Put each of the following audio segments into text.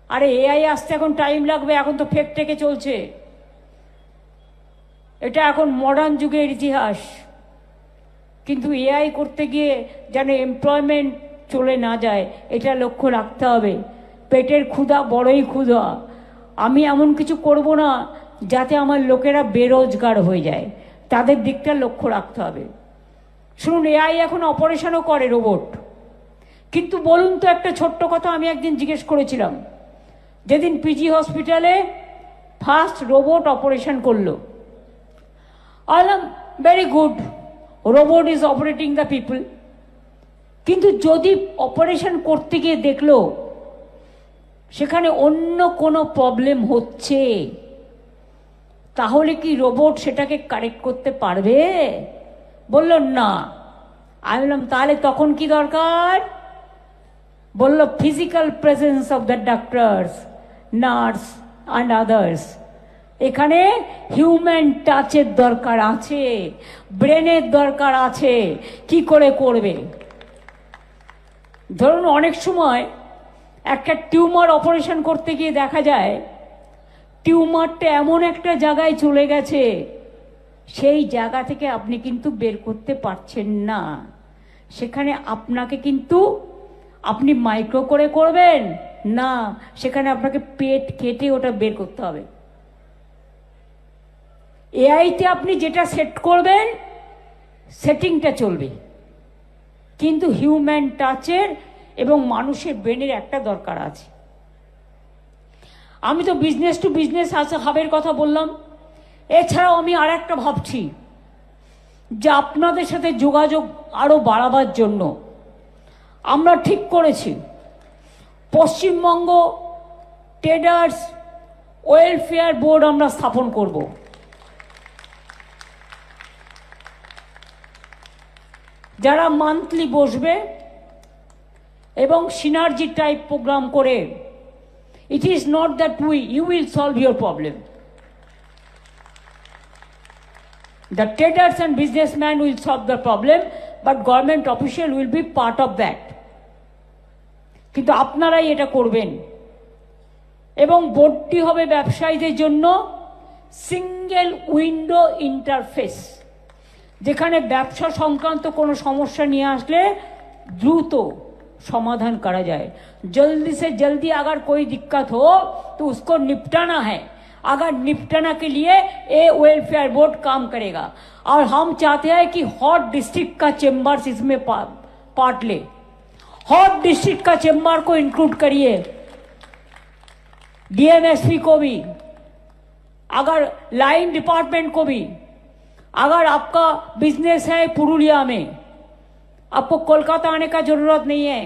আরে এআই আসতে এখন টাইম লাগবে, এখন তো ফেক টেকে চলছে। এটা এখন মডার্ন যুগের ইতিহাস। কিন্তু এআই করতে গিয়ে যেন এমপ্লয়মেন্ট চলে না যায়, এটা লক্ষ্য রাখতে হবে। পেটের ক্ষুধা বড়ই ক্ষুধা। আমি এমন কিছু করব না যাতে আমার লোকেরা বেরোজগার হয়ে যায়, তাদের দিকটা লক্ষ্য রাখতে হবে। শুনুন, এআই এখন অপারেশনও করে, রোবট। কিন্তু বলুন তো একটা ছোট্ট কথা আমি একদিন জিজ্ঞেস করেছিলাম, যেদিন পিজি হসপিটালে ফার্স্ট রোবট অপারেশন করলো, আলাম very good, robot is operating the people. কিন্তু যদি অপারেশন করতে গিয়ে দেখলো সেখানে অন্য কোনো প্রবলেম হচ্ছে, তাহলে কি রোবট সেটাকে কারেক্ট করতে পারবে? বলল না। আমি বললাম তাহলে তখন কি দরকার? বলল physical presence of the doctors, nurse and others. এখানে হিউম্যান টাচের দরকার আছে, ব্রেনের দরকার আছে। কি করে করবে? ধরুন অনেক সময় একটা টিউমার অপারেশন করতে গিয়ে দেখা যায় টিউমারটা এমন একটা জায়গায় চলে গেছে, সেই জায়গা থেকে আপনি কিন্তু বের করতে পারছেন না। সেখানে আপনাকে কিন্তু আপনি মাইক্রো করে করবেন না, সেখানে আপনাকে পেট কেটে ওটা বের করতে হবে। এআইতে আপনি যেটা সেট করবেন সেটিংটা চলবে, কিন্তু হিউম্যান টাচের এবং মানুষের ব্রেনের একটা দরকার আছে। আমি তো বিজনেস টু বিজনেস হাবের কথা বললাম। এছাড়াও আমি আর একটা ভাবছি যে আপনাদের সাথে যোগাযোগ আরো বাড়াবার জন্য আমরা ঠিক করেছি পশ্চিমবঙ্গ ট্রেডার্স ওয়েলফেয়ার বোর্ড আমরা স্থাপন করব। যারা মান্থলি বসবে এবং সিনার্জি টাইপ প্রোগ্রাম করে, it is not that you will solve your problem. The traders and businessmen will solve the problem, but government official will be part of that. কিন্তু আপনারাই এটা করবেন। এবং বোর্ডটি হবে ব্যবসায়ীদের জন্য সিঙ্গেল উইন্ডো ইন্টারফেস, যেখানে ব্যবসা সংক্রান্ত কোনো সমস্যা নিয়ে আসলে দ্রুত समाधान करा जाए। जल्दी से जल्दी अगर कोई दिक्कत हो तो उसको निपटाना है। अगर निपटाना के लिए ये वेलफेयर बोर्ड काम करेगा। और हम चाहते हैं कि हॉट डिस्ट्रिक्ट का चेंबर्स इसमें पार्ट ले। हॉट डिस्ट्रिक्ट का चेंबर को इंक्लूड करिए, डीएमएसपी को भी, अगर लाइन डिपार्टमेंट को भी। अगर आपका बिजनेस है पुरुलिया में, आपको कोलकाता आने का जरूरत नहीं है।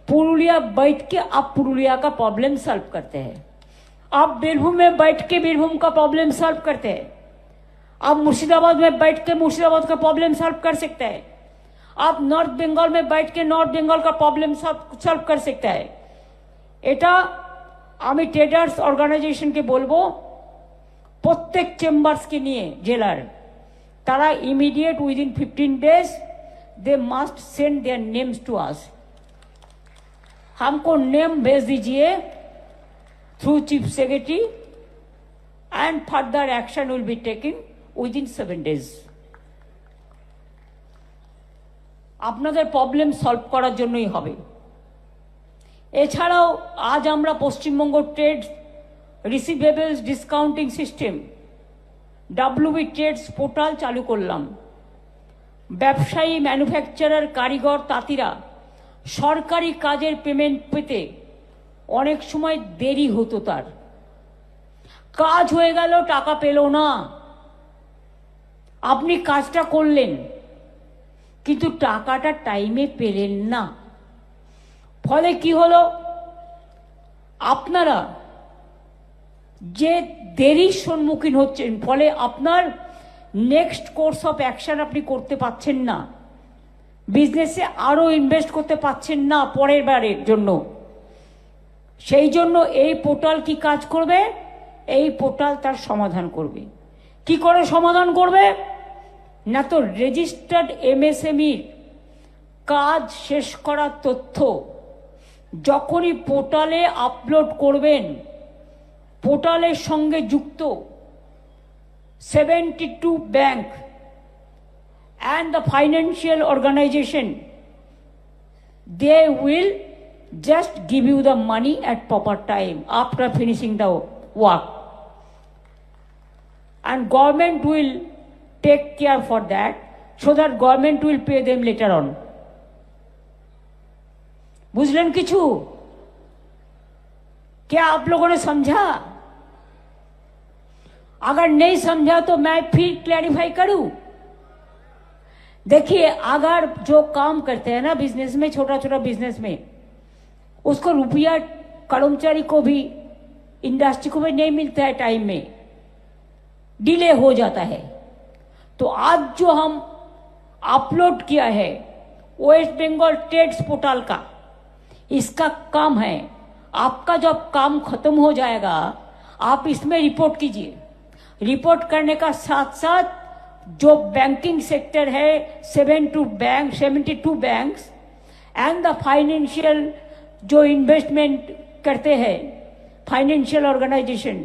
पुरुलिया बैठ के आप पुरुलिया का प्रॉब्लम सॉल्व करते हैं। आप बीरभूम में बैठ के बीरभूम का प्रॉब्लम सॉल्व करते हैं। आप मुर्शिदाबाद में बैठ के मुर्शिदाबाद का प्रॉब्लम सॉल्व कर सकते हैं। आप नॉर्थ बंगाल में बैठ के नॉर्थ बंगाल का प्रॉब्लम सॉल्व कर सकते हैं। এটা আমি ট্রেডার্স অর্গানাইজেশনকে বলবো প্রত্যেক চেম্বার্সকে নিয়ে জেলার, তারা immediate within 15 days they must send their names to us. हमको नेम भेज दीजिए through chief secretary and further action will be taking within 7 days। আপনাদের প্রবলেম সলভ করার জন্যই হবে। এছাড়াও আজ আমরা Paschimbanga trade receivables discounting system WB trades portal চালু করলাম। ব্যবসায়ী, ম্যানুফ্যাকচারার, কারিগর, তাঁতিরা সরকারি কাজের পেমেন্ট পেতে অনেক সময় দেরি হতো, তার কাজ হয়ে গেল টাকা পেল না। আপনি কাজটা করলেন কিন্তু টাকাটা টাইমে পেলেন না। ফলে কি হলো, আপনারা যে দেরির সম্মুখীন হচ্ছেন, ফলে আপনার নেক্সট কোর্স অফ অ্যাকশন আপনি করতে পাচ্ছেন না, বিজনেসে আরো ইনভেস্ট করতে পাচ্ছেন না পরের বারের জন্য। সেই জন্য এই পোর্টাল কি কাজ করবে? এই পোর্টাল তার সমাধান করবে। কি করে সমাধান করবে? না তো রেজিস্টার্ড এমএসএমইর কাজ শেষ করার তথ্য যখনই পোর্টালে আপলোড করবেন, পোর্টালের সঙ্গে যুক্ত 72 bank and the financial organization, they will just give you the money at proper time after finishing the work, and government will take care for that, so that government will pay them later on. बुझलेन किछु? क्या आप लोगों ने समझा? अगर नहीं समझा तो मैं फिर क्लैरिफाई करूं। देखिए, अगर जो काम करते हैं ना बिजनेस में, छोटा छोटा बिजनेस में, उसको रुपया कर्मचारी को भी, इंडस्ट्री को भी नहीं मिलता है टाइम में, डिले हो जाता है। तो आज जो हम अपलोड किया है वेस्ट बंगाल ट्रेड्स पोर्टल का, इसका काम है, आपका जब काम खत्म हो जाएगा आप इसमें रिपोर्ट कीजिए। रिपोर्ट करने का साथ साथ जो बैंकिंग सेक्टर है 72 बैंक्स एंड द फाइनेंशियल जो इन्वेस्टमेंट करते हैं financial organisation,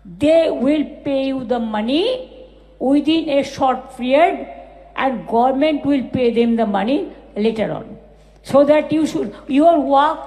they will pay you the money within a short period and government will pay them the money later on, so that your work